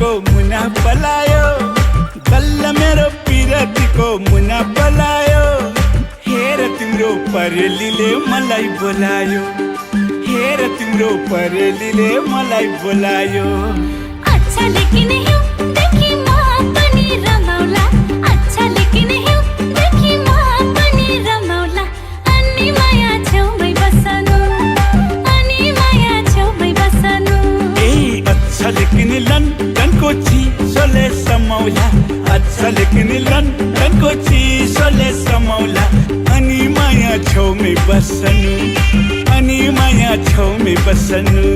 को मुना पलायो बल्ल मेरो पिरती को मुना पलायो हेर तिम्रो परेलीले मलाई बोलायो हेर तिम्रो परेलीले मलाई बोलायो अच्छा लेकिन हिउँ देखि म पनि रमाउला अच्छा लेकिन हिउँ देखि म पनि रमाउला अनि माया छेउमै बस्नु अनि माया छेउमै बस्नु ए अच्छा लेकिन लन्डनको चिसोले समाउला अच्छा लेकिन लन्डनको चिसोले समाउला अनि माया छेउमै बस्नु अनि माया छेउमै बस्नु